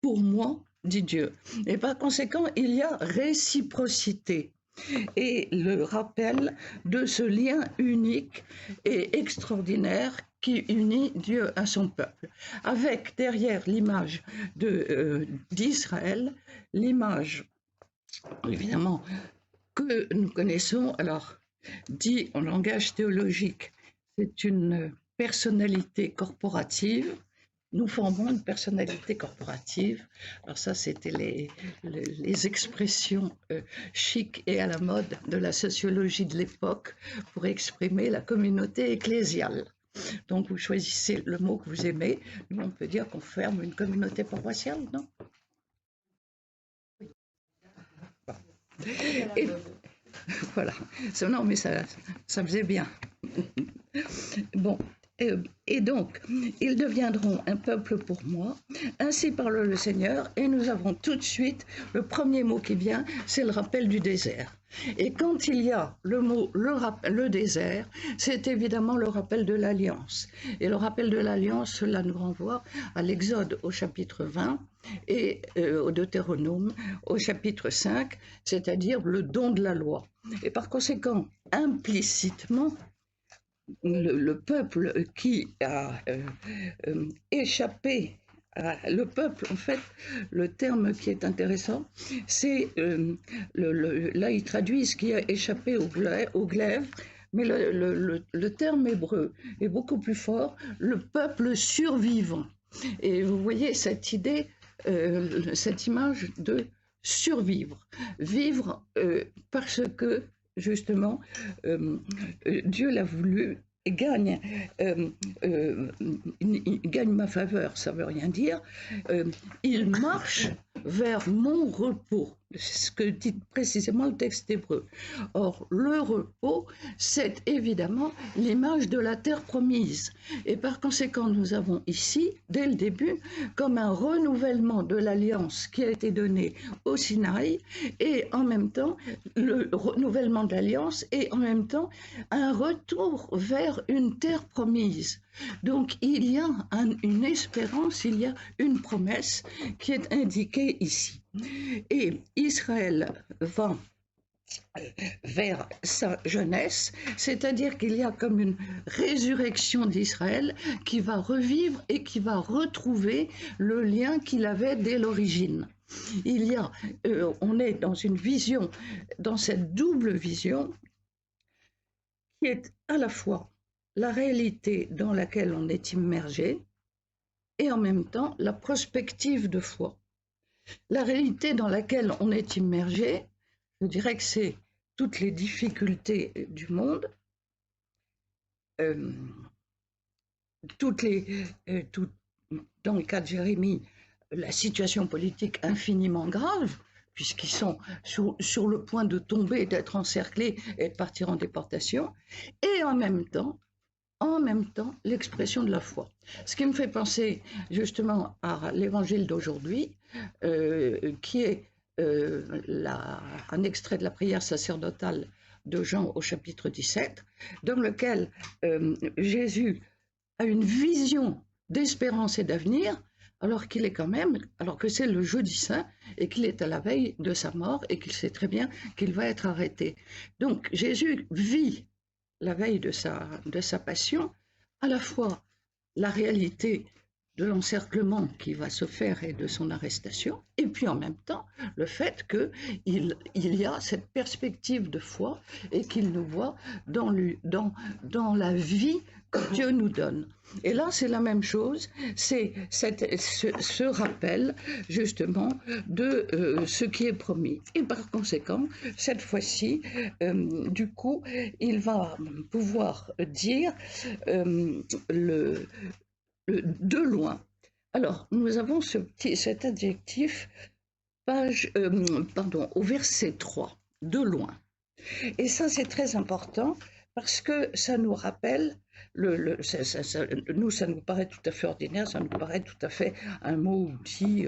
pour moi, dit Dieu. Et par conséquent, il y a réciprocité et le rappel de ce lien unique et extraordinaire qui unit Dieu à son peuple, avec derrière l'image d'Israël, l'image évidemment que nous connaissons, alors dit en langage théologique, c'est une personnalité corporative. Nous formons une personnalité corporative. Alors ça, c'était les expressions chic et à la mode de la sociologie de l'époque pour exprimer la communauté ecclésiale. Donc vous choisissez le mot que vous aimez. Nous, on peut dire qu'on forme une communauté paroissiale, non? Et voilà. Non, mais ça faisait bien. Bon. Et donc, ils deviendront un peuple pour moi, ainsi parle le Seigneur, et nous avons tout de suite, le premier mot qui vient, c'est le rappel du désert. Et quand il y a le mot le désert, c'est évidemment le rappel de l'alliance. Et le rappel de l'alliance, cela nous renvoie à l'Exode au chapitre 20 et au Deutéronome au chapitre 5, c'est-à-dire le don de la loi. Et par conséquent, implicitement, le peuple qui a échappé le peuple, en fait, le terme qui est intéressant, c'est, là ils traduisent qui a échappé au glaive, mais le terme hébreu est beaucoup plus fort, le peuple survivant. Et vous voyez cette idée, cette image de survivre, vivre parce que justement Dieu l'a voulu et gagne ma faveur, ça veut rien dire, il marche vers mon repos, c'est ce que dit précisément le texte hébreu. Or, le repos, c'est évidemment l'image de la terre promise. Et par conséquent, nous avons ici, dès le début, comme un renouvellement de l'alliance qui a été donnée au Sinaï, et en même temps, le renouvellement de l'alliance, et en même temps, un retour vers une terre promise. Donc, il y a une espérance, il y a une promesse qui est indiquée ici. Et Israël va vers sa jeunesse, c'est-à-dire qu'il y a comme une résurrection d'Israël qui va revivre et qui va retrouver le lien qu'il avait dès l'origine. Il y a, on est dans une vision, dans cette double vision qui est à la fois la réalité dans laquelle on est immergé et en même temps la prospective de foi. La réalité dans laquelle on est immergé, je dirais que c'est toutes les difficultés du monde, dans le cas de Jérémie, la situation politique infiniment grave, puisqu'ils sont sur le point de tomber, d'être encerclés et de partir en déportation, et en même temps, l'expression de la foi. Ce qui me fait penser justement à l'évangile d'aujourd'hui, qui est un extrait de la prière sacerdotale de Jean au chapitre 17, dans lequel Jésus a une vision d'espérance et d'avenir, alors que c'est le jeudi saint et qu'il est à la veille de sa mort et qu'il sait très bien qu'il va être arrêté. Donc Jésus vit la veille de sa passion, à la fois la réalité de l'encerclement qui va se faire et de son arrestation, et puis en même temps le fait qu'il y a cette perspective de foi et qu'il nous voit dans la vie que Dieu nous donne. Et là, c'est la même chose, c'est ce rappel justement de ce qui est promis. Et par conséquent, cette fois-ci, du coup, il va pouvoir dire de loin. Alors, nous avons cet adjectif, au verset 3, de loin. Et ça, c'est très important parce que ça nous rappelle, ça nous paraît tout à fait ordinaire, ça nous paraît tout à fait un mot dit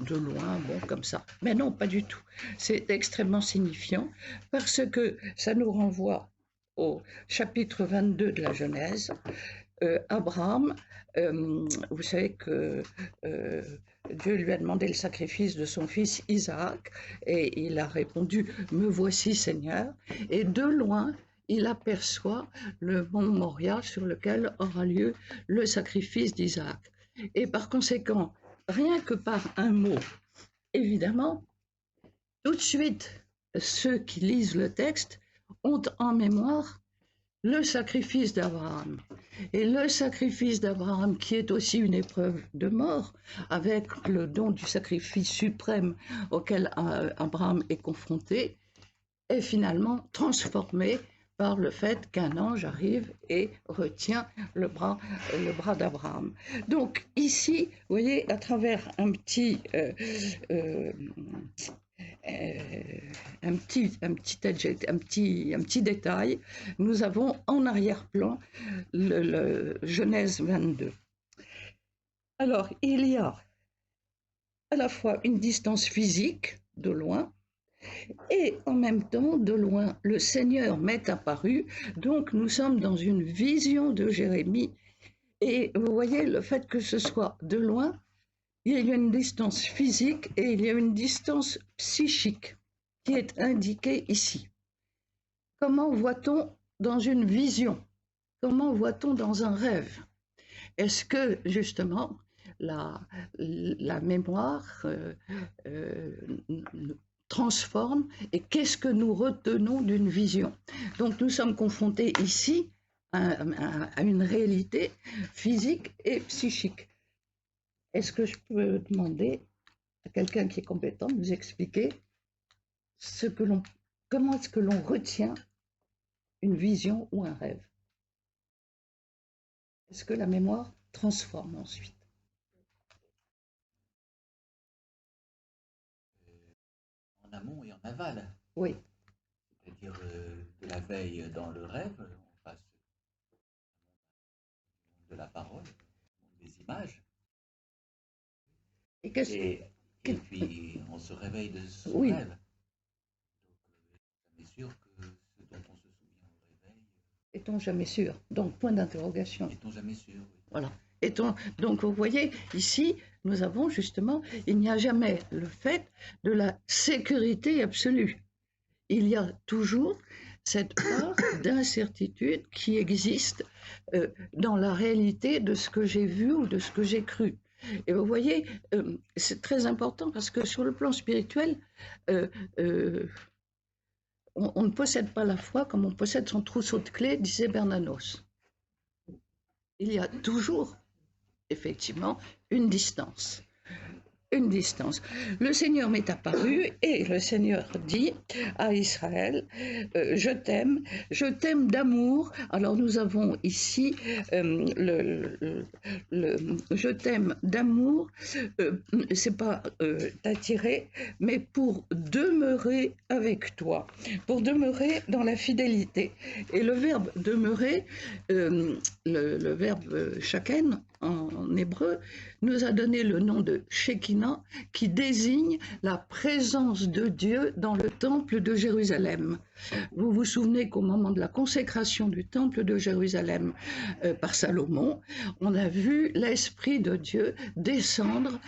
de loin, bon, comme ça. Mais non, pas du tout. C'est extrêmement signifiant parce que ça nous renvoie au chapitre 22 de la Genèse, Abraham, vous savez que Dieu lui a demandé le sacrifice de son fils Isaac, et il a répondu « Me voici Seigneur », et de loin, il aperçoit le mont Moria sur lequel aura lieu le sacrifice d'Isaac. Et par conséquent, rien que par un mot, évidemment, tout de suite, ceux qui lisent le texte ont en mémoire le sacrifice d'Abraham. Et le sacrifice d'Abraham, qui est aussi une épreuve de mort, avec le don du sacrifice suprême auquel Abraham est confronté, est finalement transformé par le fait qu'un ange arrive et retient le bras d'Abraham. Donc ici, vous voyez, à travers un petit détail, nous avons en arrière-plan le Genèse 22. Alors, il y a à la fois une distance physique, de loin, et en même temps, de loin, le Seigneur m'est apparu, donc nous sommes dans une vision de Jérémie, et vous voyez, le fait que ce soit de loin, il y a une distance physique et il y a une distance psychique qui est indiquée ici. Comment voit-on dans une vision? Comment voit-on dans un rêve? Est-ce que, justement, la mémoire transforme, et qu'est-ce que nous retenons d'une vision? Donc nous sommes confrontés ici à une réalité physique et psychique. Est-ce que je peux demander à quelqu'un qui est compétent de nous expliquer comment est-ce que l'on retient une vision ou un rêve? Est-ce que la mémoire transforme ensuite? En amont et en aval. Oui. C'est-à-dire de la veille dans le rêve, on passe de la parole, des images. Et puis on se réveille de son rêve. Donc on est sûr que ce dont on se souvient au réveil. Est-on jamais sûr? Donc point d'interrogation. Est-on jamais sûr? Oui. Voilà. Donc vous voyez, ici, nous avons justement, il n'y a jamais le fait de la sécurité absolue. Il y a toujours cette part d'incertitude qui existe dans la réalité de ce que j'ai vu ou de ce que j'ai cru. Et vous voyez, c'est très important parce que sur le plan spirituel, on ne possède pas la foi comme on possède son trousseau de clés, disait Bernanos. Il y a toujours, effectivement, une distance. Une distance. Le Seigneur m'est apparu et le Seigneur dit à Israël, je t'aime d'amour. Alors nous avons ici je t'aime d'amour, c'est pas t'attirer, mais pour demeurer avec toi, pour demeurer dans la fidélité. Et le verbe demeurer, le verbe shaken en hébreu, nous a donné le nom de Shekinah, qui désigne la présence de Dieu dans le temple de Jérusalem. Vous vous souvenez qu'au moment de la consécration du temple de Jérusalem par Salomon, on a vu l'Esprit de Dieu descendre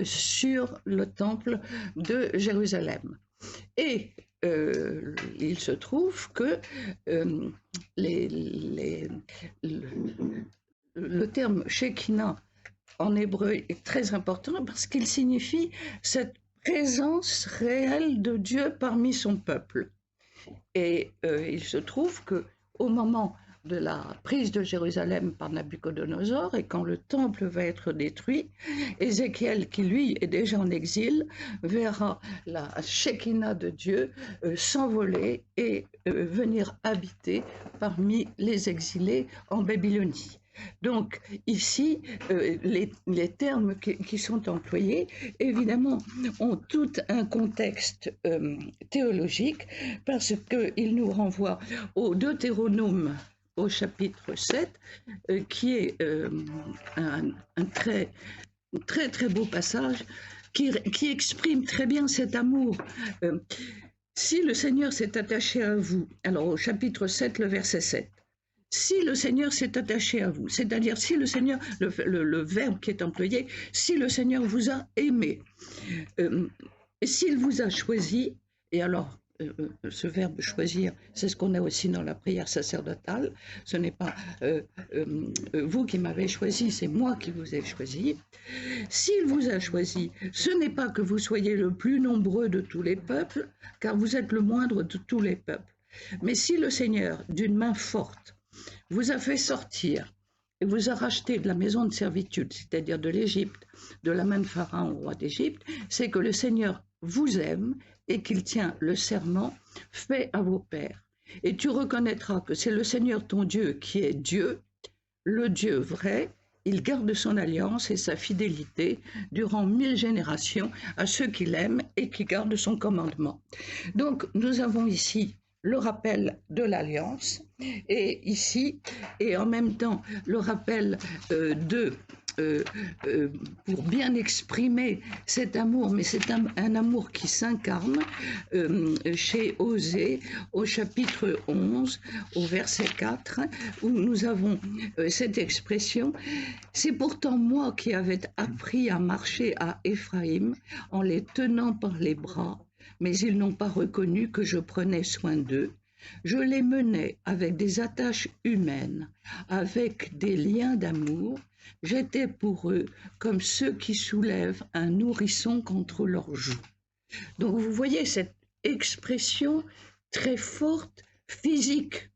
sur le temple de Jérusalem. Et il se trouve que le terme Shekinah en hébreu est très important parce qu'il signifie cette présence réelle de Dieu parmi son peuple. Et il se trouve qu'au moment de la prise de Jérusalem par Nabuchodonosor et quand le temple va être détruit, Ézéchiel, qui lui est déjà en exil, verra la Shekinah de Dieu s'envoler et venir habiter parmi les exilés en Babylonie. Donc ici, les termes qui sont employés, évidemment, ont tout un contexte théologique parce qu'ils nous renvoient au Deutéronome, au chapitre 7, qui est un très, très, très beau passage qui exprime très bien cet amour. Si le Seigneur s'est attaché à vous, alors au chapitre 7, le verset 7, si le Seigneur s'est attaché à vous, c'est-à-dire si le Seigneur, le verbe qui est employé, si le Seigneur vous a aimé, s'il vous a choisi, et alors ce verbe choisir, c'est ce qu'on a aussi dans la prière sacerdotale, ce n'est pas vous qui m'avez choisi, c'est moi qui vous ai choisi. S'il vous a choisi, ce n'est pas que vous soyez le plus nombreux de tous les peuples, car vous êtes le moindre de tous les peuples. Mais si le Seigneur, d'une main forte, vous a fait sortir et vous a racheté de la maison de servitude, c'est-à-dire de l'Égypte, de la main de Pharaon, roi d'Égypte, c'est que le Seigneur vous aime et qu'il tient le serment fait à vos pères. Et tu reconnaîtras que c'est le Seigneur ton Dieu qui est Dieu, le Dieu vrai. Il garde son alliance et sa fidélité durant 1000 générations à ceux qui l'aiment et qui gardent son commandement. Donc nous avons ici le rappel de l'alliance et ici, et en même temps le rappel pour bien exprimer cet amour, mais c'est un amour qui s'incarne chez Osée au chapitre 11, au verset 4, où nous avons cette expression « C'est pourtant moi qui avais appris à marcher à Éphraïm en les tenant par les bras, mais ils n'ont pas reconnu que je prenais soin d'eux. Je les menais avec des attaches humaines, avec des liens d'amour. J'étais pour eux comme ceux qui soulèvent un nourrisson contre leurs joues. » Donc vous voyez cette expression très forte, physique,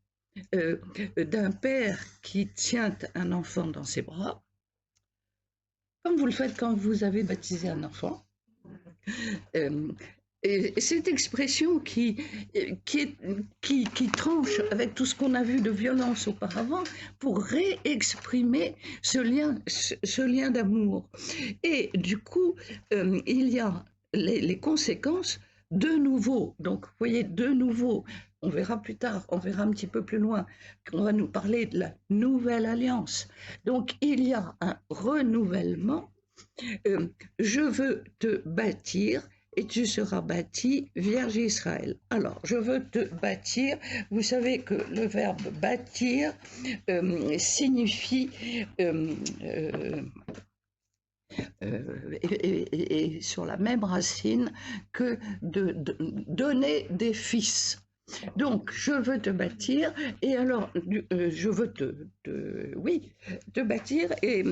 d'un père qui tient un enfant dans ses bras, comme vous le faites quand vous avez baptisé un enfant. Et cette expression qui tranche avec tout ce qu'on a vu de violence auparavant pour réexprimer ce lien d'amour. Et du coup, il y a les conséquences de nouveau. Donc, vous voyez, de nouveau, on verra plus tard, on verra un petit peu plus loin, qu'on va nous parler de la nouvelle alliance. Donc, il y a un renouvellement. Je veux te bâtir et tu seras bâti, Vierge Israël. Alors, je veux te bâtir. Vous savez que le verbe bâtir signifie et sur la même racine que de donner des fils. Donc, je veux te bâtir, et alors, je veux te bâtir, et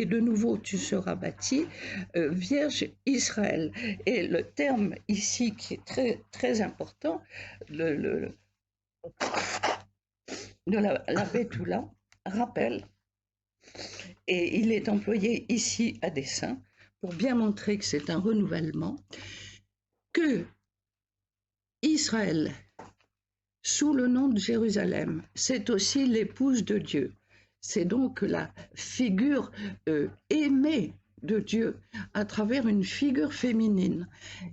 de nouveau, tu seras bâti, Vierge Israël. Et le terme ici, qui est très, très important, de la Betula, rappelle, et il est employé ici à dessein, pour bien montrer que c'est un renouvellement, que Israël, sous le nom de Jérusalem, c'est aussi l'épouse de Dieu. C'est donc la figure aimée de Dieu à travers une figure féminine.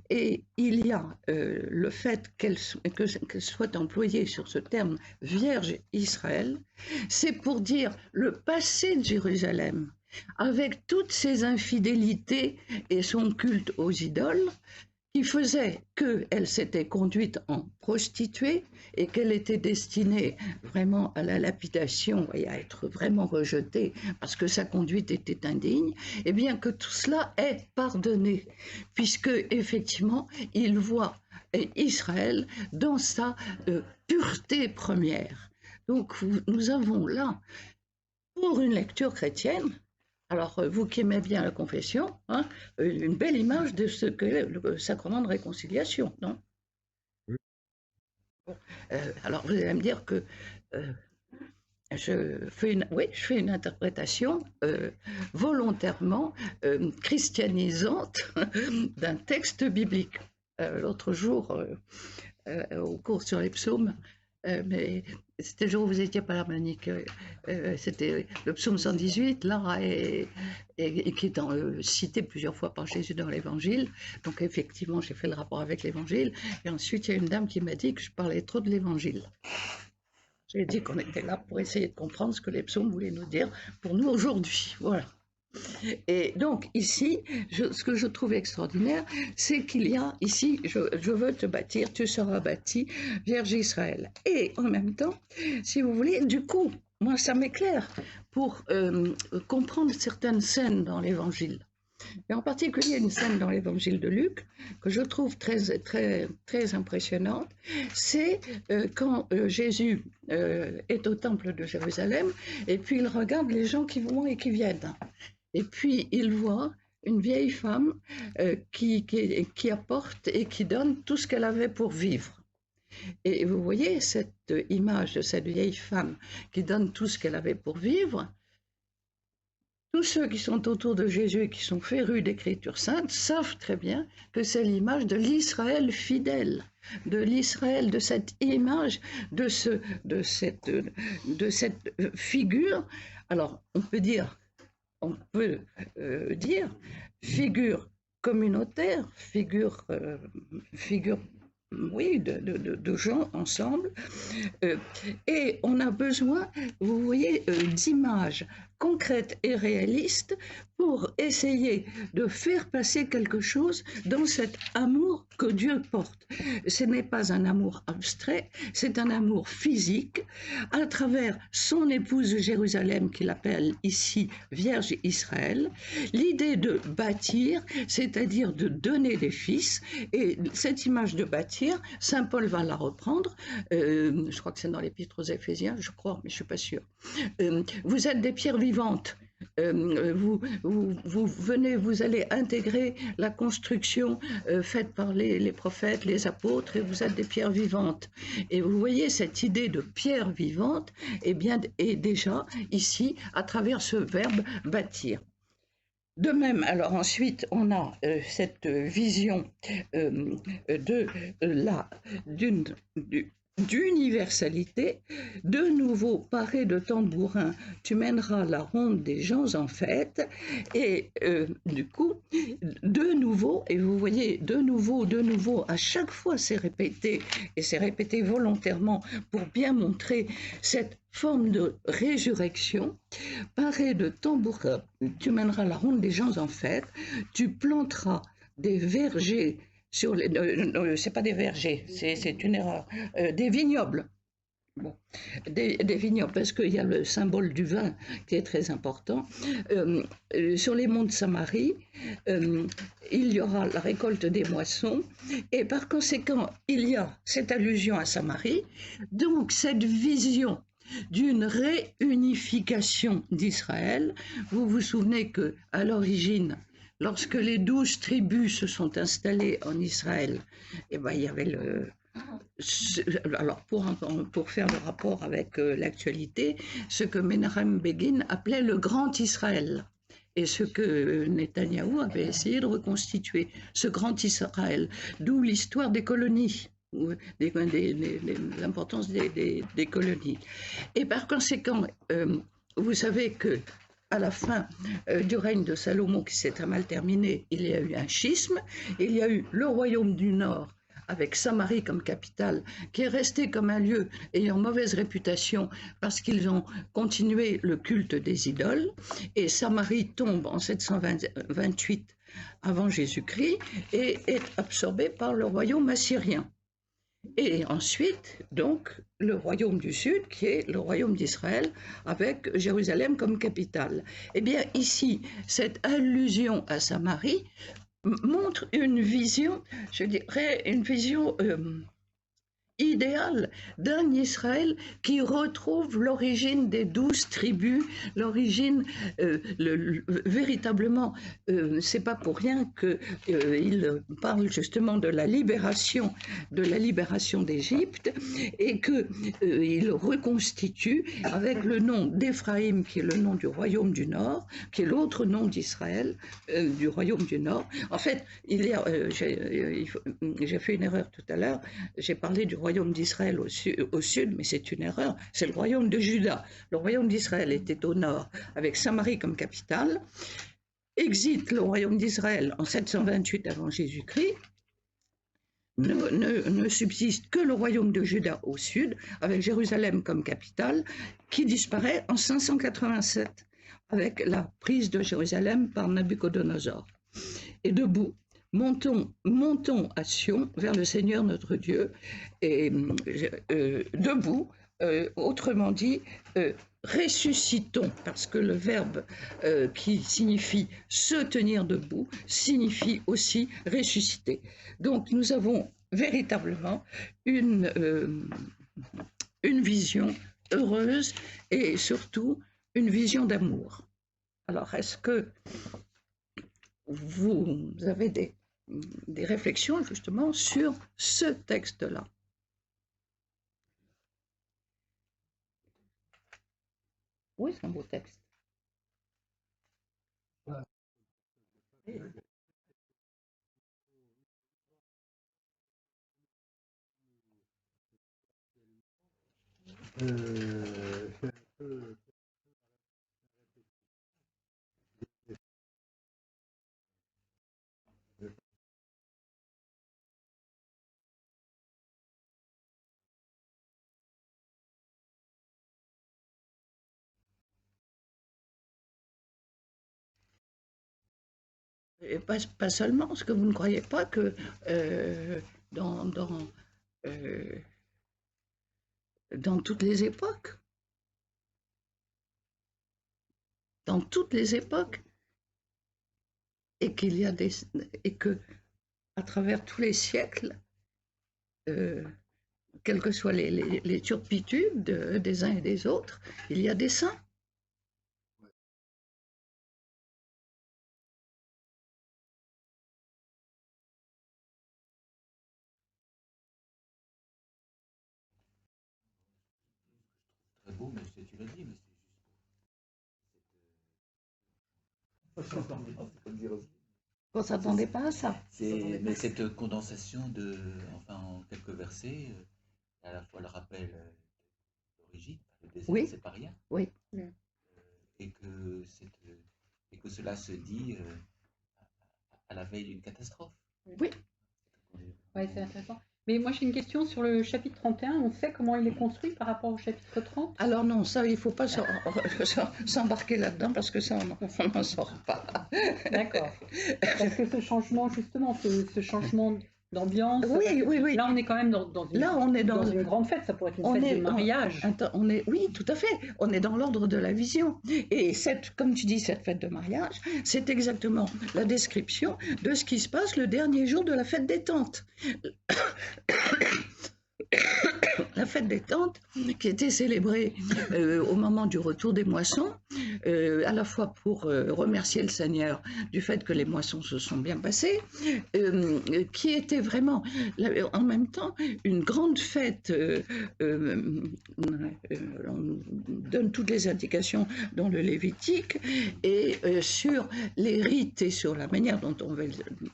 Et il y a le fait qu'elle soit employée sur ce terme Vierge Israël, c'est pour dire le passé de Jérusalem, avec toutes ses infidélités et son culte aux idoles, qui faisait qu'elle s'était conduite en prostituée et qu'elle était destinée vraiment à la lapidation et à être vraiment rejetée parce que sa conduite était indigne, et bien que tout cela est pardonné, puisque effectivement il voit Israël dans sa pureté première. Donc nous avons là, pour une lecture chrétienne, alors, vous qui aimez bien la confession, hein, une belle image de ce qu'est le sacrement de réconciliation, non? Bon, alors, vous allez me dire que je fais une interprétation volontairement christianisante d'un texte biblique. L'autre jour, au cours sur les psaumes, mais c'était le jour où vous n'étiez pas là, Monique. C'était le psaume 118, là, et qui est cité plusieurs fois par Jésus dans l'Évangile. Donc, effectivement, j'ai fait le rapport avec l'Évangile. Et ensuite, il y a une dame qui m'a dit que je parlais trop de l'Évangile. J'ai dit qu'on était là pour essayer de comprendre ce que les psaumes voulaient nous dire pour nous aujourd'hui. Voilà. Et donc ici, ce que je trouve extraordinaire, c'est qu'il y a ici, je veux te bâtir, tu seras bâti, Vierge Israël. Et en même temps, si vous voulez, du coup, moi ça m'éclaire pour comprendre certaines scènes dans l'Évangile. Et en particulier une scène dans l'évangile de Luc que je trouve très impressionnante, c'est quand Jésus est au temple de Jérusalem et puis il regarde les gens qui vont et qui viennent. Et puis il voit une vieille femme qui apporte et qui donne tout ce qu'elle avait pour vivre. Et vous voyez cette image de cette vieille femme qui donne tout ce qu'elle avait pour vivre. Tous ceux qui sont autour de Jésus et qui sont férus d'Écriture sainte savent très bien que c'est l'image de l'Israël fidèle, de l'Israël, de cette image, de cette figure. Alors, on peut dire figure communautaire, figure oui, de gens ensemble. Et on a besoin, vous voyez, d'images concrètes et réalistes pour essayer de faire passer quelque chose dans cet amour que Dieu porte. Ce n'est pas un amour abstrait, c'est un amour physique à travers son épouse de Jérusalem qu'il appelle ici Vierge Israël. L'idée de bâtir, c'est-à-dire de donner des fils, et cette image de bâtir, Saint Paul va la reprendre, je crois que c'est dans l'Épître aux Éphésiens, je crois, mais je ne suis pas sûre. Vous êtes des pierres vivantes. Vous venez, vous allez intégrer la construction faite par les prophètes, les apôtres, et vous êtes des pierres vivantes. Et vous voyez cette idée de pierre vivante est déjà ici à travers ce verbe bâtir. De même, alors ensuite, on a cette vision d'universalité. De nouveau, paré de tambourin, tu mèneras la ronde des gens en fête. Et du coup, de nouveau, et vous voyez, de nouveau, à chaque fois c'est répété, et c'est répété volontairement pour bien montrer cette forme de résurrection. Paré de tambourin, tu mèneras la ronde des gens en fête, tu planteras des vergers sur les... c'est pas des vergers, c'est une erreur. Des vignobles. Bon, des vignobles, parce qu'il y a le symbole du vin qui est très important. Sur les monts de Samarie, il y aura la récolte des moissons, et par conséquent, il y a cette allusion à Samarie, donc cette vision d'une réunification d'Israël. Vous vous souvenez qu'à l'origine, lorsque les 12 tribus se sont installées en Israël, eh ben, il y avait alors pour faire le rapport avec l'actualité, ce que Menahem Begin appelait le Grand Israël, et ce que Netanyahou avait essayé de reconstituer, ce Grand Israël, d'où l'histoire des colonies. L'importance des colonies. Et par conséquent, vous savez que à la fin du règne de Salomon, qui s'est très mal terminé, il y a eu un schisme, il y a eu le royaume du Nord, avec Samarie comme capitale, qui est resté comme un lieu ayant mauvaise réputation parce qu'ils ont continué le culte des idoles, et Samarie tombe en 728 avant Jésus-Christ et est absorbée par le royaume assyrien. Et ensuite, donc, le royaume du Sud, qui est le royaume d'Israël, avec Jérusalem comme capitale. Eh bien, ici, cette allusion à Samarie montre une vision, je dirais, une vision idéal d'un Israël qui retrouve l'origine des 12 tribus, l'origine véritablement, c'est pas pour rien qu'il parle justement de la libération d'Égypte, et qu'il reconstitue avec le nom d'Éphraïm, qui est le nom du royaume du Nord, qui est l'autre nom d'Israël, du royaume du Nord. En fait, j'ai fait une erreur tout à l'heure, j'ai parlé du royaume d'Israël au sud, mais c'est une erreur, c'est le royaume de Juda. Le royaume d'Israël était au nord, avec Samarie comme capitale. Exit le royaume d'Israël en 728 avant Jésus-Christ. Ne subsiste que le royaume de Juda au sud, avec Jérusalem comme capitale, qui disparaît en 587. avec la prise de Jérusalem par Nabuchodonosor. Et debout, montons à Sion vers le Seigneur notre Dieu. Et debout, autrement dit, ressuscitons, parce que le verbe qui signifie se tenir debout signifie aussi ressusciter. Donc nous avons véritablement une vision heureuse et surtout une vision d'amour. Alors, est-ce que vous avez des réflexions justement sur ce texte-là? Oui, c'est un beau texte. Et pas seulement, parce que vous ne croyez pas que dans, euh, dans toutes les époques, et qu'il y a et que à travers tous les siècles, euh, quelles que soient les turpitudes des uns et des autres, il y a des saints. Très beau, mais tu l'as dit, mais On ne s'attendait pas à ça. mais cette condensation enfin, en quelques versets, à la fois le rappel d'origine, le désert, Oui, c'est pas rien, oui. et que cela se dit à la veille d'une catastrophe. Oui. Oui, c'est intéressant. Mais moi, j'ai une question sur le chapitre 31. On sait comment il est construit par rapport au chapitre 30? Alors non, ça, il ne faut pas s'embarquer là-dedans parce que ça, on n'en sort pas. D'accord. Parce que ce changement, justement, ce changement d'ambiance, Oui, oui, oui. là, on est quand même dans une grande fête. Ça pourrait être une fête de mariage. Oui, tout à fait. On est dans l'ordre de la vision. Et comme tu dis, cette fête de mariage, c'est exactement la description de ce qui se passe le dernier jour de la fête des tentes. La fête des tentes, qui était célébrée au moment du retour des moissons, à la fois pour remercier le Seigneur du fait que les moissons se sont bien passées, qui était vraiment en même temps une grande fête. On donne toutes les indications dans le Lévitique et sur les rites et sur la manière dont on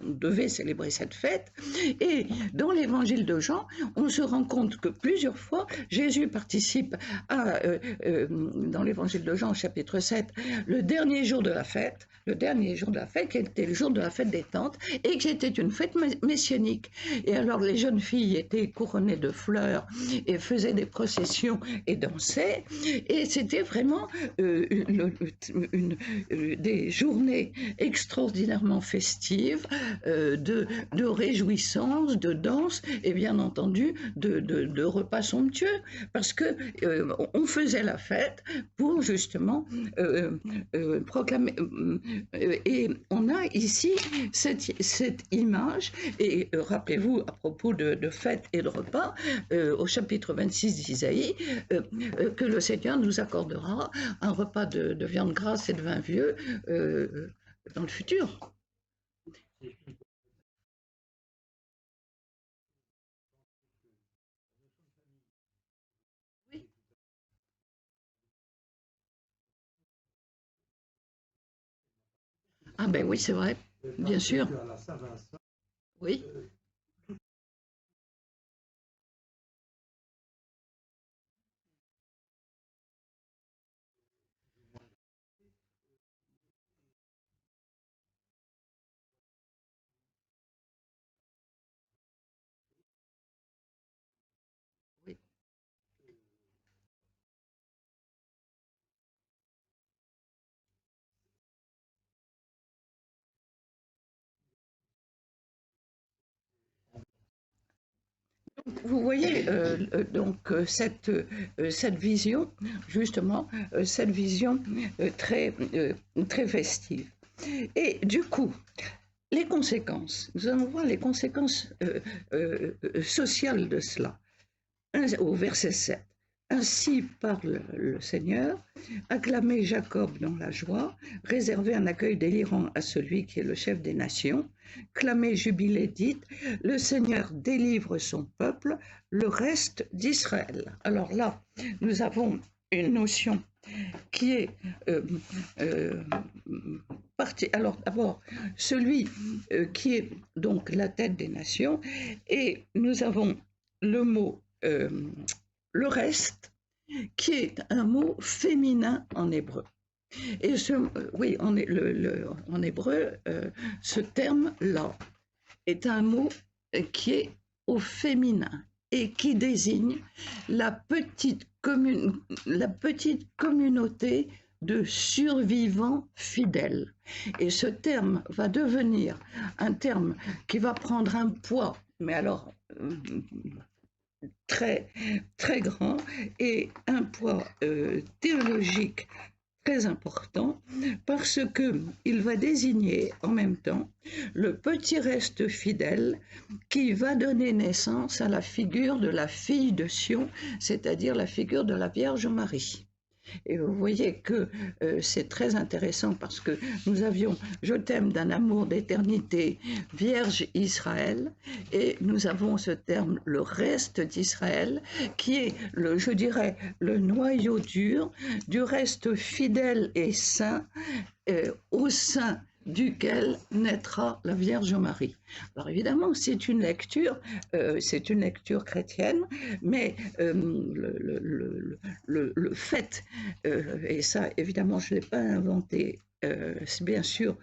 devait célébrer cette fête. Et dans l'évangile de Jean, on se rend compte que plusieurs fois, Jésus participe dans l'évangile de Jean, chapitre 7, le dernier jour de la fête, qui était le jour de la fête des tentes, et qui était une fête messianique. Et alors les jeunes filles étaient couronnées de fleurs et faisaient des processions et dansaient, et c'était vraiment des journées extraordinairement festives, de réjouissance, de danse, et bien entendu de repas somptueux, parce que on faisait la fête pour justement proclamer. Et on a ici cette image, et rappelez-vous, à propos de fête et de repas, au chapitre 26 d'Isaïe, que le Seigneur nous accordera un repas de viande grasse et de vin vieux dans le futur. Ah ben oui, c'est vrai, bien sûr. Oui. Oui. Vous voyez cette vision, justement, cette vision très festive. Et du coup, les conséquences, nous allons voir les conséquences sociales de cela. Au verset 7. Ainsi parle le Seigneur, acclamez Jacob dans la joie, réservez un accueil délirant à celui qui est le chef des nations, clamez, jubilez, dites, le Seigneur délivre son peuple, le reste d'Israël. Alors là, nous avons une notion qui est partie. Alors d'abord, celui qui est donc la tête des nations, et nous avons le mot le reste, qui est un mot féminin en hébreu. Et oui, en hébreu, ce terme-là est un mot qui est au féminin et qui désigne la petite communauté de survivants fidèles. Et ce terme va devenir un terme qui va prendre un poids, mais alors très, très grand, et un poids théologique très important, parce qu'il va désigner en même temps le petit reste fidèle qui va donner naissance à la figure de la fille de Sion, c'est-à-dire la figure de la Vierge Marie. Et vous voyez que c'est très intéressant parce que nous avions « Je t'aime d'un amour d'éternité, Vierge Israël » et nous avons ce terme « le reste d'Israël » qui est, je dirais, le noyau dur du reste fidèle et saint au sein duquel naîtra la Vierge Marie. Alors évidemment, c'est une lecture chrétienne, mais le fait, et ça évidemment je ne l'ai pas inventé, c'est bien sûr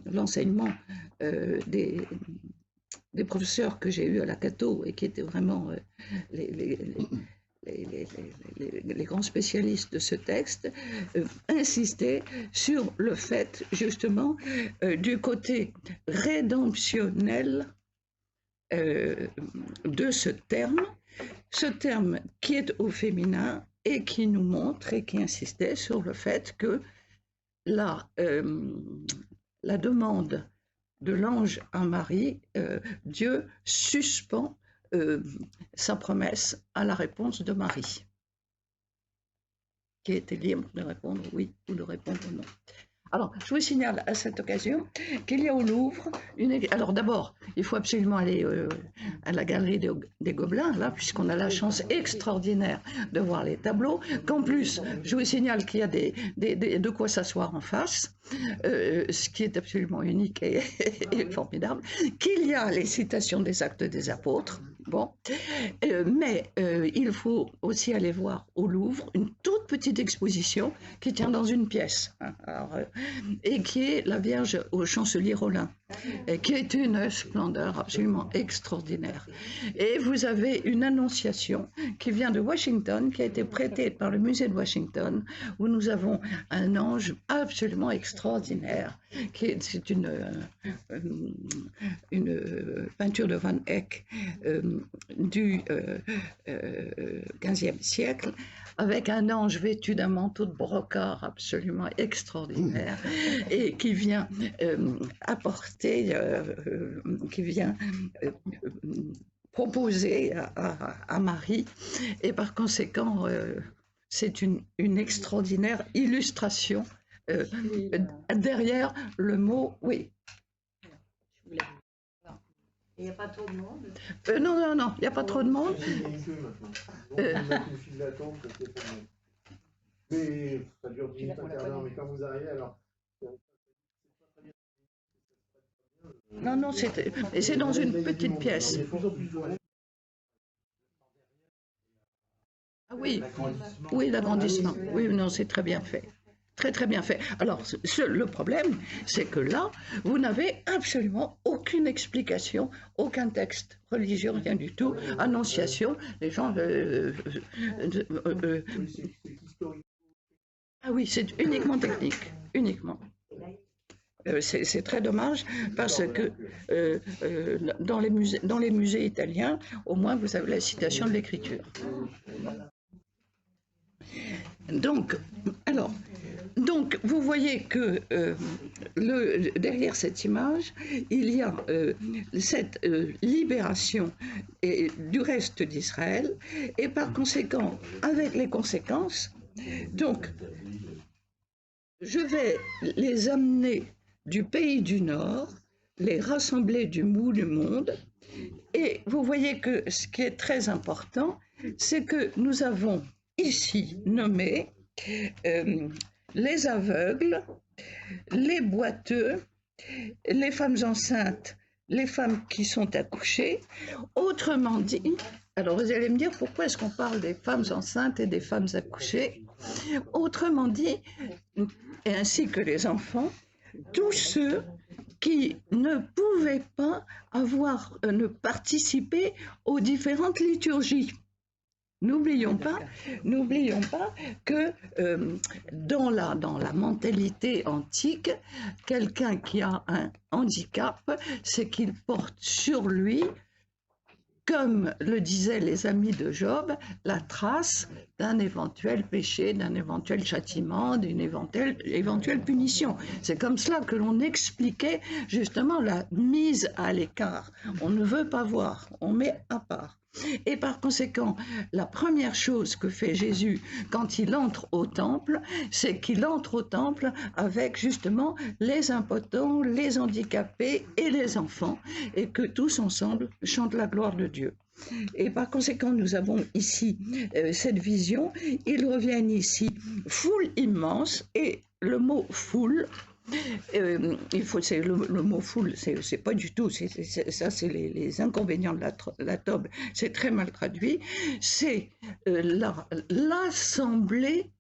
l'enseignement des professeurs que j'ai eus à la Cato et qui étaient vraiment les grands spécialistes de ce texte, insistaient sur le fait, justement, du côté rédemptionnel de ce terme qui est au féminin et qui nous montre et qui insistait sur le fait que la demande de l'ange à Marie, Dieu suspend sa promesse à la réponse de Marie, qui était libre de répondre oui ou de répondre non. Alors, je vous signale à cette occasion qu'il y a au Louvre alors d'abord, il faut absolument aller à la galerie des Gobelins, là, puisqu'on a la chance extraordinaire de voir les tableaux, qu'en plus, je vous signale qu'il y a de quoi s'asseoir en face, ce qui est absolument unique et formidable, qu'il y a les citations des Actes des Apôtres, bon, mais il faut aussi aller voir au Louvre une toute petite exposition qui tient dans une pièce, hein, alors, et qui est la Vierge au chancelier Rollin, qui est une splendeur absolument extraordinaire. Et vous avez une annonciation qui vient de Washington, qui a été prêtée par le musée de Washington, où nous avons un ange absolument extraordinaire. C'est une peinture de Van Eyck du XVe siècle, avec un ange vêtu d'un manteau de brocart absolument extraordinaire et qui vient apporter, qui vient proposer à Marie, et par conséquent c'est une extraordinaire illustration derrière le mot oui. Il n'y a pas trop de monde? Non, il n'y a pas trop de monde. Il y a une queue maintenant. Donc, on met une file d'attente, c'est pas mal. Mais ça dure 10 minutes, un quart d'heure. Mais quand vous arrivez, alors. Non, c'est dans une petite pièce. Ah oui, oui, l'agrandissement. Oui, non, c'est très bien fait. Très très bien fait. Alors, le problème, c'est que là, vous n'avez absolument aucune explication, aucun texte religieux, rien du tout, annonciation, les gens... ah oui, c'est uniquement technique, uniquement. C'est très dommage parce que dans les musées italiens, au moins vous avez la citation de l'écriture. Donc, vous voyez que derrière cette image, il y a cette libération du reste d'Israël, et par conséquent, avec les conséquences, donc, je vais les amener du pays du Nord, les rassembler du bout du monde, et vous voyez que ce qui est très important, c'est que nous avons ici nommé les aveugles, les boiteux, les femmes enceintes, les femmes qui sont accouchées. Autrement dit, alors vous allez me dire pourquoi est-ce qu'on parle des femmes enceintes et des femmes accouchées? Autrement dit, et ainsi que les enfants, tous ceux qui ne pouvaient pas ne participer aux différentes liturgies. N'oublions pas que dans la mentalité antique, quelqu'un qui a un handicap, c'est qu'il porte sur lui, comme le disaient les amis de Job, la trace d'un éventuel péché, d'un éventuel châtiment, d'une éventuelle punition. C'est comme cela que l'on expliquait justement la mise à l'écart. On ne veut pas voir, on met à part. Et par conséquent, la première chose que fait Jésus quand il entre au temple, c'est qu'il entre au temple avec justement les impotents, les handicapés et les enfants, et que tous ensemble chantent la gloire de Dieu. Et par conséquent, nous avons ici cette vision. Ils reviennent ici, foule immense, et le mot foule, le mot foule, c'est pas du tout, ça c'est les inconvénients de la tobe, c'est très mal traduit, c'est l'assemblée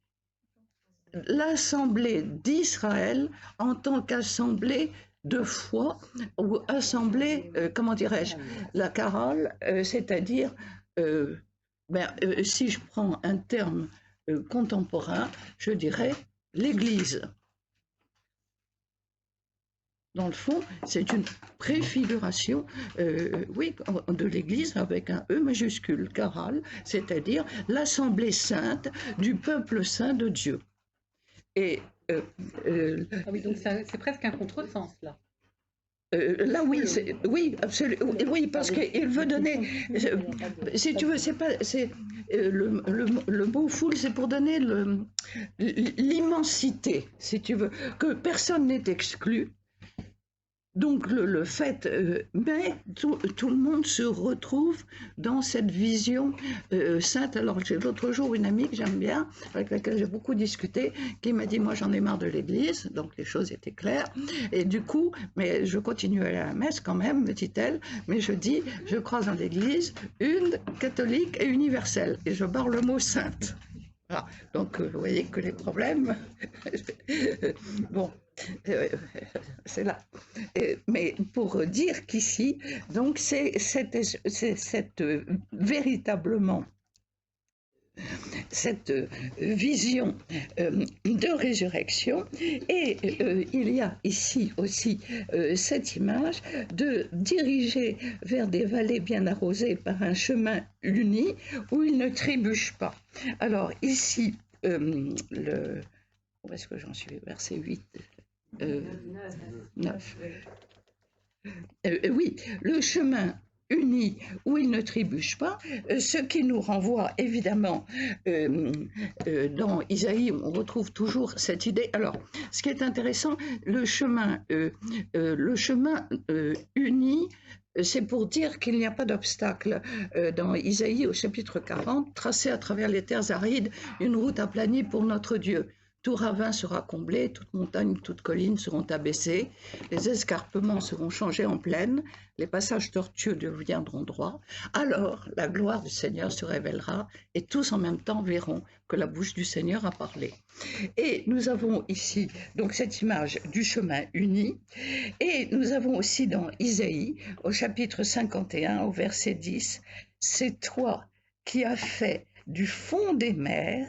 d'Israël en tant qu'assemblée de foi, ou assemblée, comment dirais-je, la carole, c'est-à-dire, si je prends un terme contemporain, je dirais l'Église. Dans le fond, c'est une préfiguration, de l'Église avec un E majuscule, Karal, c'est-à-dire l'Assemblée sainte du peuple saint de Dieu. Et oui, donc c'est presque un contresens, là. Là, oui, absolument, oui, parce qu'il veut donner, si tu veux, le mot foule, c'est pour donner l'immensité, si tu veux, que personne n'est exclu. Donc le fait, mais tout le monde se retrouve dans cette vision sainte. Alors j'ai l'autre jour une amie que j'aime bien, avec laquelle j'ai beaucoup discuté, qui m'a dit moi j'en ai marre de l'église, donc les choses étaient claires, et du coup, mais je continue à aller à la messe quand même, me dit-elle, mais je dis, je crois en l'église, une catholique et universelle, et je barre le mot sainte. Ah, donc vous voyez que les problèmes, bon. C'est là. Mais pour dire qu'ici, donc c'est véritablement cette vision de résurrection, et il y a ici aussi cette image de diriger vers des vallées bien arrosées par un chemin uni où il ne trébuche pas. Alors ici, où est-ce que j'en suis? Verset 8. 9. Oui, le chemin uni où il ne trébuche pas, ce qui nous renvoie évidemment dans Isaïe, on retrouve toujours cette idée. Alors, ce qui est intéressant, le chemin uni, c'est pour dire qu'il n'y a pas d'obstacle. Dans Isaïe, au chapitre 40, tracé à travers les terres arides, une route aplanie pour notre Dieu. Tout ravin sera comblé, toute montagne, toute colline seront abaissées, les escarpements seront changés en plaine, les passages tortueux deviendront droits. Alors la gloire du Seigneur se révélera et tous en même temps verront que la bouche du Seigneur a parlé. Et nous avons ici donc cette image du chemin uni, et nous avons aussi dans Isaïe, au chapitre 51, au verset 10, « C'est toi qui as fait du fond des mers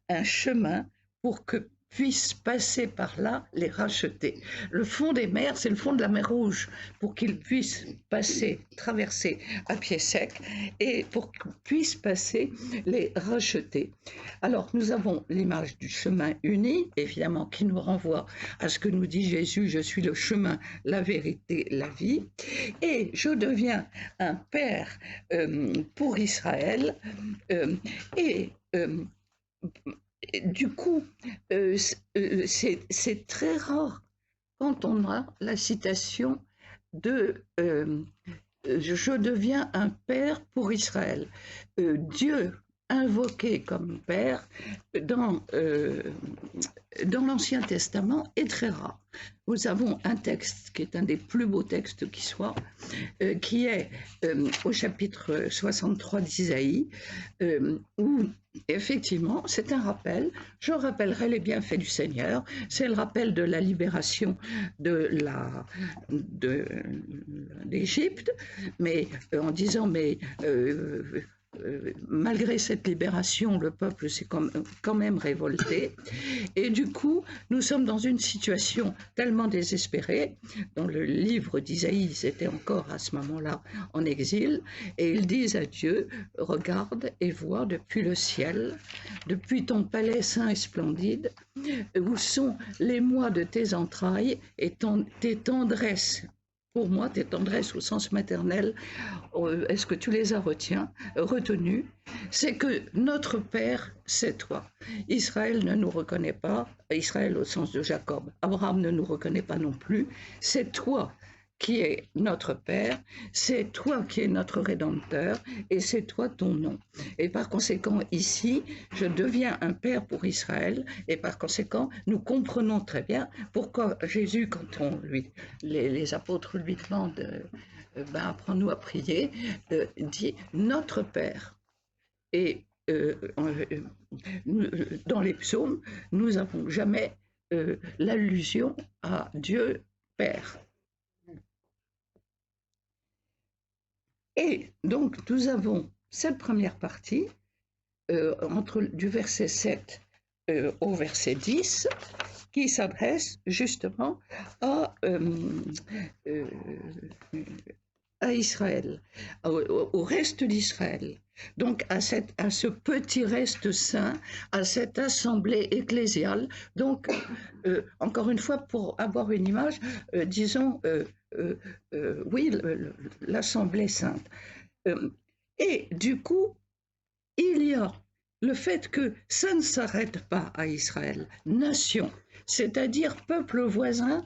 un chemin pour que puissent passer par là, les racheter. Le fond des mers, c'est le fond de la mer Rouge, pour qu'ils puissent passer, traverser à pied sec, et pour qu'ils puissent passer, les racheter. Alors, nous avons l'image du chemin uni, évidemment, qui nous renvoie à ce que nous dit Jésus, je suis le chemin, la vérité, la vie, et je deviens un père pour Israël, et du coup, c'est très rare quand on a la citation de je deviens un père pour Israël. Dieu invoqué comme père dans l'Ancien Testament est très rare. Nous avons un texte qui est un des plus beaux textes qui soit, qui est au chapitre 63 d'Isaïe, où effectivement c'est un rappel. Je rappellerai les bienfaits du Seigneur. C'est le rappel de la libération d'Égypte, mais en disant mais malgré cette libération, le peuple s'est quand même révolté. Et du coup, nous sommes dans une situation tellement désespérée. Dans le livre d'Isaïe, ils étaient encore à ce moment-là en exil, et ils disent à Dieu, regarde et vois depuis le ciel, depuis ton palais saint et splendide, où sont les mois de tes entrailles et tes tendresses. Pour moi, tes tendresses au sens maternel, est-ce que tu les as retenues? C'est que notre Père, c'est toi. Israël ne nous reconnaît pas, Israël au sens de Jacob. Abraham ne nous reconnaît pas non plus. C'est toi qui es notre Père, c'est toi qui es notre Rédempteur, et c'est toi ton nom. Et par conséquent, ici, je deviens un Père pour Israël, et par conséquent, nous comprenons très bien pourquoi Jésus, quand les apôtres lui demandent apprends-nous à prier, dit notre Père. Et dans les psaumes, nous n'avons jamais l'allusion à Dieu Père. Et donc, nous avons cette première partie, du verset 7 au verset 10, qui s'adresse justement à Israël, au reste d'Israël, donc à ce petit reste saint, à cette assemblée ecclésiale. Donc, encore une fois, pour avoir une image, disons, oui, l'assemblée sainte. Et du coup, il y a le fait que ça ne s'arrête pas à Israël, nation, c'est-à-dire peuple voisin,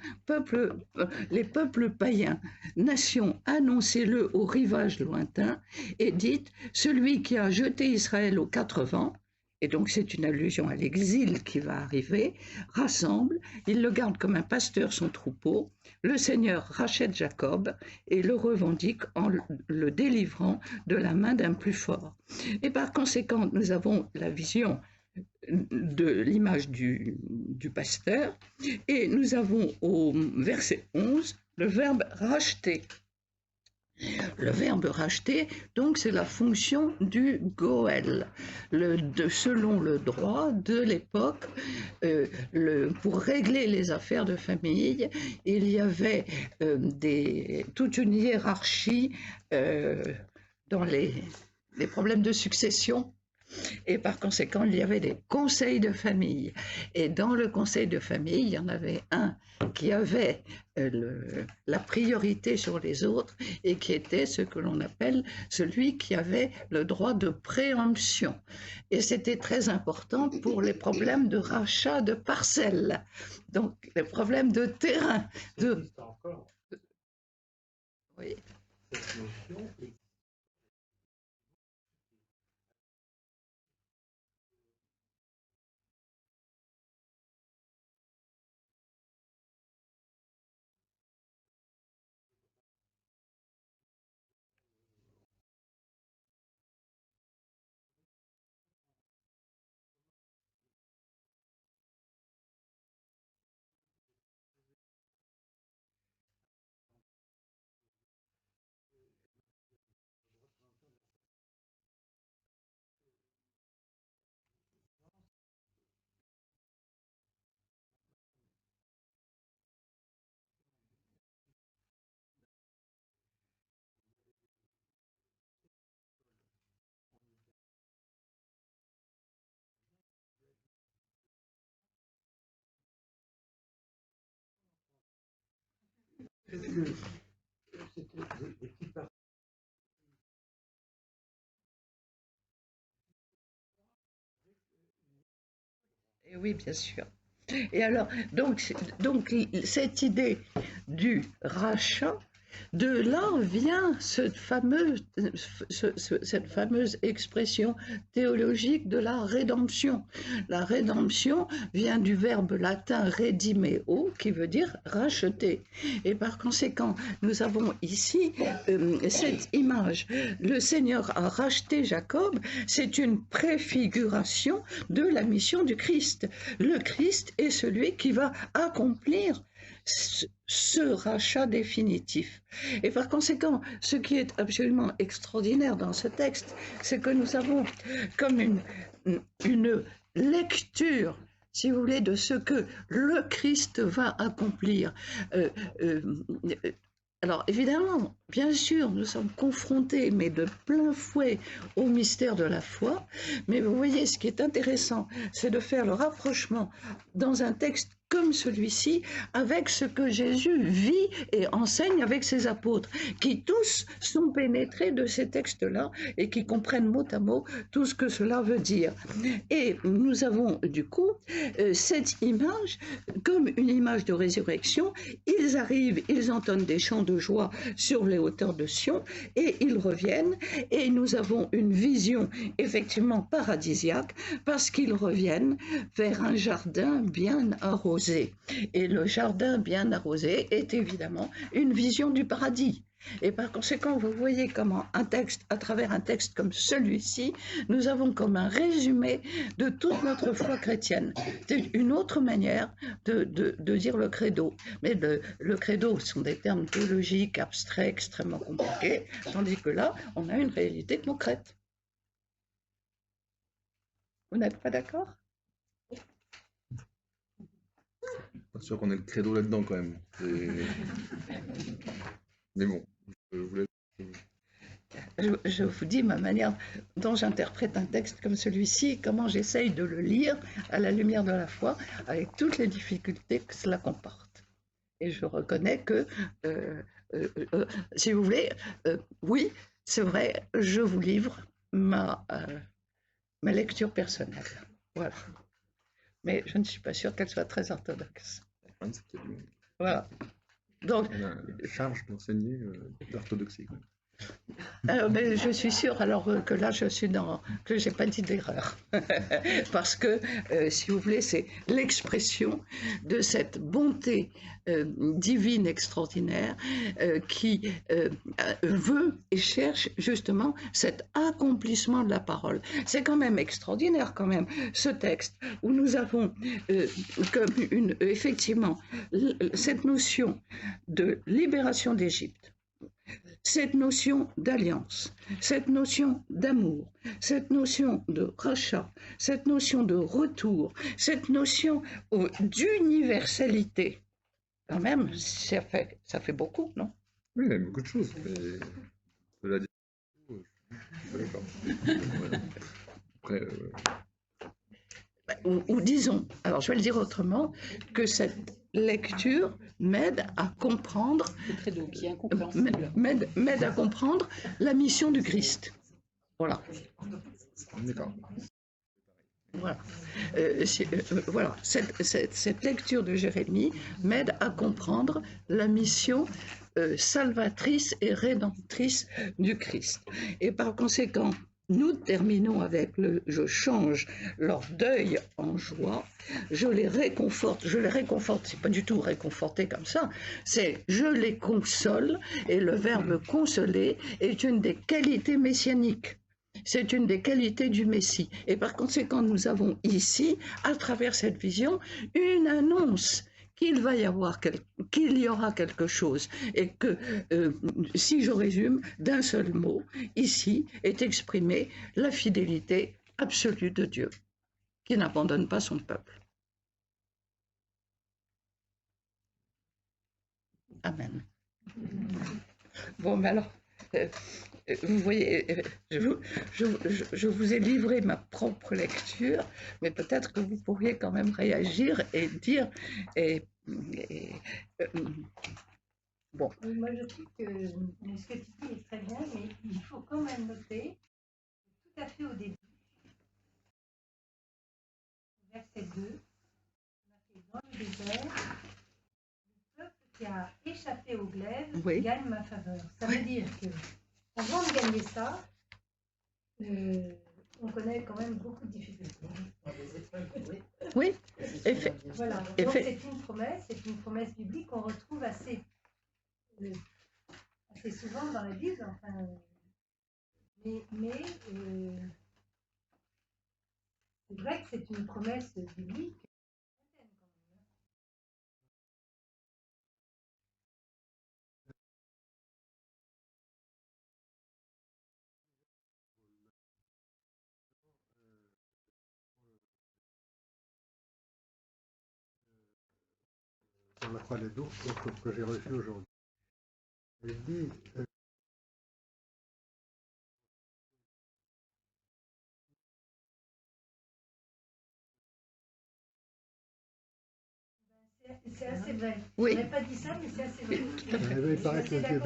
les peuples païens, nation, annoncez-le au rivage lointain et dites, celui qui a jeté Israël aux quatre vents, et donc c'est une allusion à l'exil qui va arriver, rassemble, il le garde comme un pasteur son troupeau, le Seigneur rachète Jacob et le revendique en le délivrant de la main d'un plus fort. Et par conséquent, nous avons la vision de l'image du pasteur, et nous avons au verset 11 le verbe racheter. Le verbe racheter, donc, c'est la fonction du Goël. Selon le droit de l'époque, pour régler les affaires de famille, il y avait toute une hiérarchie dans les problèmes de succession. Et par conséquent, il y avait des conseils de famille. Et dans le conseil de famille, il y en avait un qui avait la priorité sur les autres et qui était ce que l'on appelle celui qui avait le droit de préemption. Et c'était très important pour les problèmes de rachat de parcelles, donc les problèmes de terrain. Oui. Cette notion est C'était des petites parties. Et oui, bien sûr. Et alors, donc cette idée du rachat, de là vient cette fameuse expression théologique de la rédemption. La rédemption vient du verbe latin redimeo, qui veut dire racheter. Et par conséquent, nous avons ici cette image. Le Seigneur a racheté Jacob, c'est une préfiguration de la mission du Christ. Le Christ est celui qui va accomplir ce rachat définitif. Et par conséquent, ce qui est absolument extraordinaire dans ce texte, c'est que nous avons comme une lecture, si vous voulez, de ce que le Christ va accomplir. Alors évidemment, bien sûr, nous sommes confrontés, mais de plein fouet, au mystère de la foi. Mais vous voyez, ce qui est intéressant, c'est de faire le rapprochement dans un texte comme celui-ci, avec ce que Jésus vit et enseigne avec ses apôtres, qui tous sont pénétrés de ces textes-là et qui comprennent mot à mot tout ce que cela veut dire. Et nous avons du coup cette image comme une image de résurrection. Ils arrivent, ils entonnent des chants de joie sur les hauteurs de Sion et ils reviennent, et nous avons une vision effectivement paradisiaque parce qu'ils reviennent vers un jardin bien arrosé. Et le jardin bien arrosé est évidemment une vision du paradis. Et par conséquent, vous voyez comment un texte, à travers un texte comme celui-ci, nous avons comme un résumé de toute notre foi chrétienne. C'est une autre manière de dire le credo. Mais le credo sont des termes théologiques, abstraits, extrêmement compliqués, tandis que là, on a une réalité concrète. Vous n'êtes pas d'accord ? Pas sûr qu'on ait le credo là-dedans quand même. Mais bon, je vous laisse. Je vous dis ma manière dont j'interprète un texte comme celui-ci, comment j'essaye de le lire à la lumière de la foi, avec toutes les difficultés que cela comporte. Et je reconnais que, si vous voulez, oui, c'est vrai, je vous livre ma lecture personnelle. Voilà. Mais je ne suis pas sûre qu'elle soit très orthodoxe. Voilà. Donc, on a la charge d'enseigner l'orthodoxie. Mais je suis sûre alors que là je suis que j'ai pas dit d'erreur parce que si vous voulez c'est l'expression de cette bonté divine extraordinaire qui veut et cherche justement cet accomplissement de la parole. C'est quand même extraordinaire quand même ce texte où nous avons comme effectivement cette notion de libération d'Égypte, cette notion d'alliance, cette notion d'amour, cette notion de rachat, cette notion de retour, cette notion d'universalité. Quand même, ça fait beaucoup, non? Oui, il y a beaucoup de choses, mais de la dire, je suis pas d'accord. Voilà. Après, ou disons, alors je vais le dire autrement, que cette lecture m'aide à comprendre, le credo qui est incompréhensible, m'aide à comprendre la mission du Christ. Voilà. d'accord. Voilà. Voilà. Cette lecture de Jérémie m'aide à comprendre la mission salvatrice et rédemptrice du Christ. Et par conséquent, nous terminons avec je change leur deuil en joie, je les réconforte, c'est pas du tout réconforter comme ça, c'est je les console, et le verbe consoler est une des qualités messianiques. C'est une des qualités du Messie. Et par conséquent, nous avons ici, à travers cette vision, une annonce qu'il y aura quelque chose. Et que, si je résume, d'un seul mot, ici est exprimée la fidélité absolue de Dieu, qui n'abandonne pas son peuple. Amen. Bon, mais alors... vous voyez, je vous ai livré ma propre lecture, mais peut-être que vous pourriez quand même réagir et dire, Bon, Oui, moi, je trouve que ce que tu dis est très bien, mais il faut quand même noter, tout à fait au début, verset 2, marqué dans le désert, le peuple qui a échappé au glaive Oui. gagne ma faveur. Ça veut dire que avant de gagner ça, on connaît quand même beaucoup de difficultés. oui, Voilà, donc c'est une promesse biblique qu'on retrouve assez souvent dans la Bible, enfin, mais c'est vrai que c'est une promesse biblique. Sur la croix des ours que j'ai reçu aujourd'hui. Il dit c'est assez vrai. Oui. Je n'aurais pas dit ça, mais c'est assez vrai. il paraît que Dieu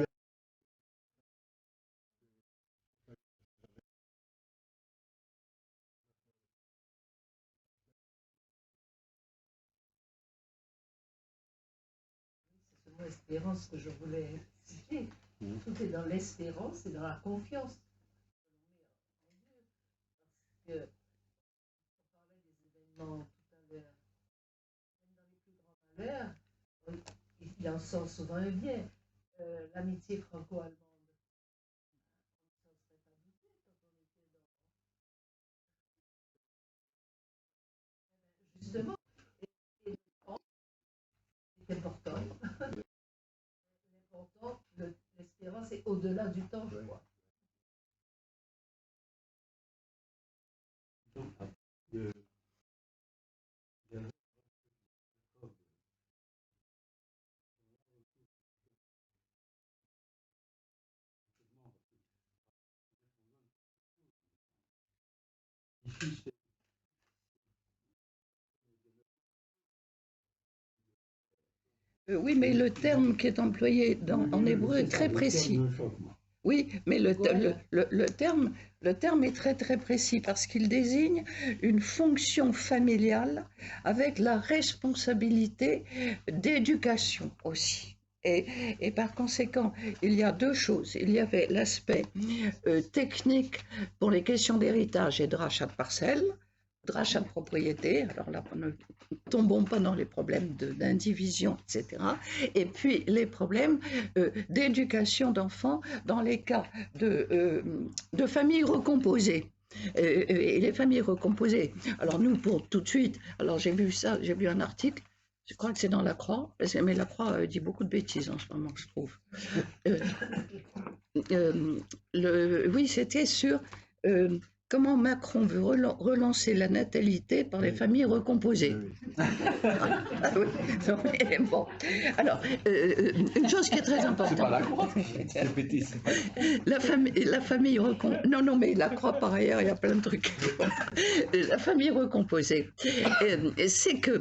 C'est ce mot espérance que je voulais citer. Tout est dans l'espérance et dans la confiance. Parce que, on parlait des événements tout à l'heure, même dans les plus grands malheurs, il en sort souvent un bien. L'amitié franco-allemande. On ne s'en serait pas douté quand on était dans. Justement, c'est important. L'important, l'espérance est au-delà du temps, je crois. Oui, mais le terme qui est employé en hébreu est très précis. Oui, mais le terme est très très précis parce qu'il désigne une fonction familiale avec la responsabilité d'éducation aussi. Et par conséquent, il y a deux choses. Il y avait l'aspect technique pour les questions d'héritage et de rachat de parcelles, de rachat de propriété. Alors là, ne tombons pas dans les problèmes d'indivision, etc. Et puis les problèmes d'éducation d'enfants dans les cas de familles recomposées. Et les familles recomposées. Alors nous, pour tout de suite, alors j'ai vu un article, je crois que c'est dans La Croix, mais La Croix dit beaucoup de bêtises en ce moment, je trouve. Oui, c'était sur comment Macron veut relancer la natalité par les familles recomposées. Oui. Bon. Alors, une chose qui est très importante. C'est pas La Croix, c'est bêtise. La famille recomposée. Non, mais La Croix, par ailleurs, il y a plein de trucs. La famille recomposée, c'est que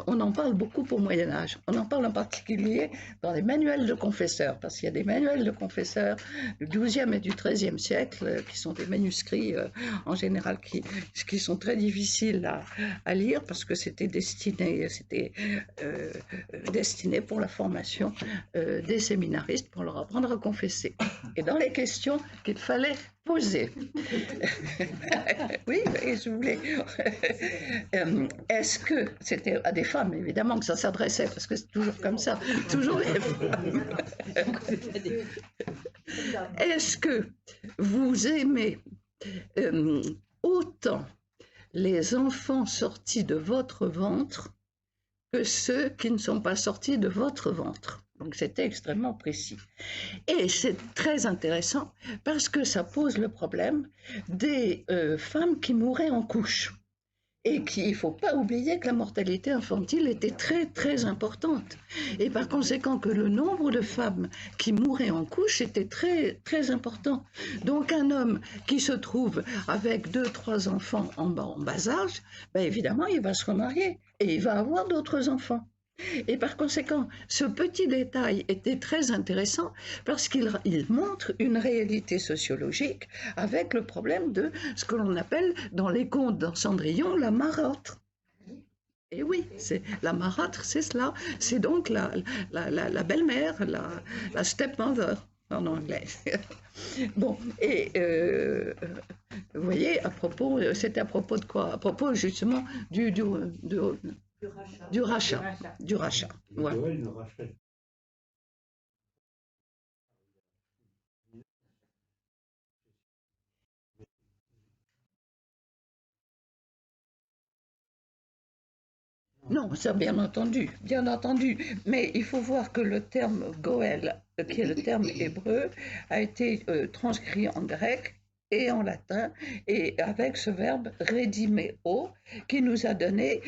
on en parle beaucoup au Moyen-Âge. On en parle en particulier dans les manuels de confesseurs, parce qu'il y a des manuels de confesseurs du XIIe et du XIIIe siècle qui sont des manuscrits en général qui sont très difficiles à lire parce que c'était destiné pour la formation des séminaristes pour leur apprendre à confesser. Et dans les questions qu'il fallait poser. Oui, et je voulais. Est-ce que c'était à des femmes, évidemment, que ça s'adressait, parce que c'est toujours comme ça, toujours les femmes. Est-ce que vous aimez autant les enfants sortis de votre ventre que ceux qui ne sont pas sortis de votre ventre? Donc c'était extrêmement précis. Et c'est très intéressant parce que ça pose le problème des femmes qui mouraient en couche. Et il ne faut pas oublier que la mortalité infantile était très très importante. Et par conséquent que le nombre de femmes qui mouraient en couche était très très important. Donc un homme qui se trouve avec 2-3 enfants en bas âge, ben évidemment il va se remarier et il va avoir d'autres enfants. Et par conséquent, ce petit détail était très intéressant parce qu'il montre une réalité sociologique avec le problème de ce que l'on appelle dans les contes dans Cendrillon la marâtre. Et oui, c'est la marâtre, c'est cela. C'est donc la belle-mère, la stepmother en anglais. Bon, et vous voyez, c'était à propos de quoi? À propos justement du rachat. Du rachat. Voilà. Joël ne rachète. Non, ça bien entendu, bien entendu. Mais il faut voir que le terme Goël, qui est le terme hébreu, a été transcrit en grec et en latin, et avec ce verbe redimeo, qui nous a donné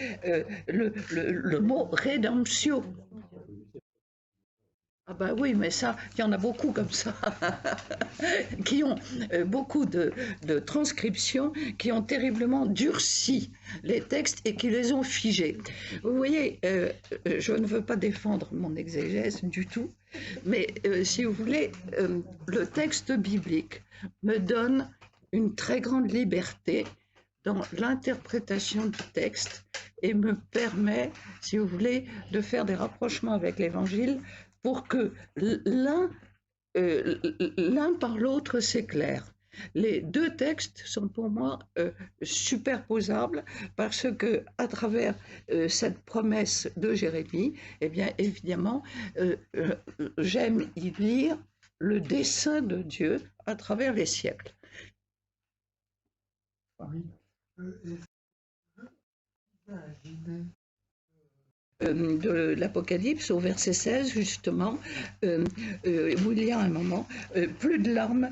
le mot redemptio. Ah ben oui, mais ça, il y en a beaucoup comme ça, qui ont beaucoup de transcriptions, qui ont terriblement durci les textes et qui les ont figés. Vous voyez, je ne veux pas défendre mon exégèse du tout, mais si vous voulez, le texte biblique me donne une très grande liberté dans l'interprétation du texte et me permet, si vous voulez, de faire des rapprochements avec l'Évangile pour que l'un par l'autre s'éclaire. Les deux textes sont pour moi superposables parce que à travers cette promesse de Jérémie, eh bien évidemment, j'aime y lire le dessein de Dieu à travers les siècles. De l'Apocalypse au verset 16 justement où il y a un moment plus de larmes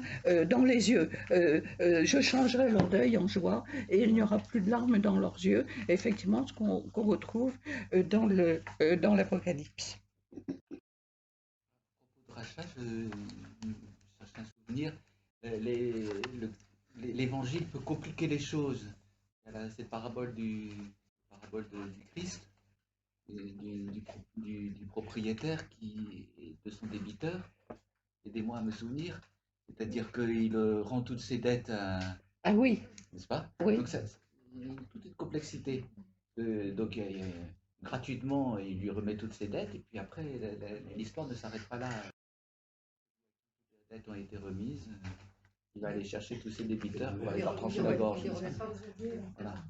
dans les yeux, je changerai leur deuil en joie et il n'y aura plus de larmes dans leurs yeux, effectivement ce qu'on retrouve dans l'Apocalypse. À propos de rachat, je cherche un souvenir, l'évangile peut compliquer les choses. Il y a cette parabole du Christ, du propriétaire de son débiteur. Aidez-moi à me souvenir. C'est-à-dire qu'il rend toutes ses dettes Ah oui. N'est-ce pas? Oui. Donc, toute une complexité. Donc, gratuitement, il lui remet toutes ses dettes, et puis après, l'histoire ne s'arrête pas là. Les dettes ont été remises. Il va aller chercher tous ses débiteurs pour aller leur trancher la gorge. Voilà.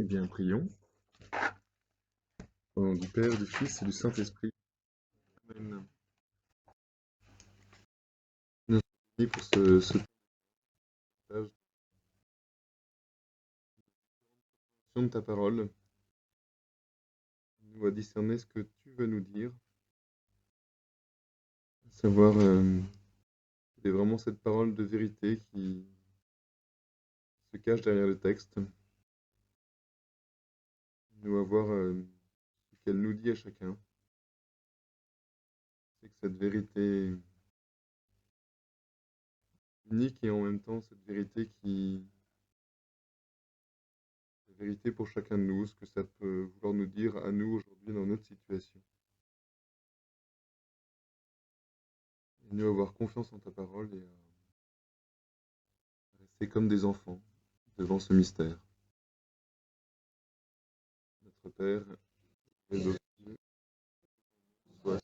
Eh bien, prions. Au nom du Père, du Fils et du Saint-Esprit. Amen. Merci pour ce partage de ta parole. Nous à discerner ce que tu veux nous dire. À savoir, c'est vraiment cette parole de vérité qui se cache derrière le texte. Nous à voir ce qu'elle nous dit à chacun. C'est que cette vérité unique et en même temps cette vérité la vérité pour chacun de nous, ce que ça peut vouloir nous dire à nous aujourd'hui dans notre situation. Et nous avoir confiance en ta parole et à rester comme des enfants devant ce mystère. Notre Père, les aux cieux, sois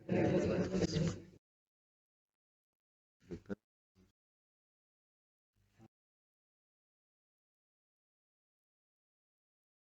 Merci.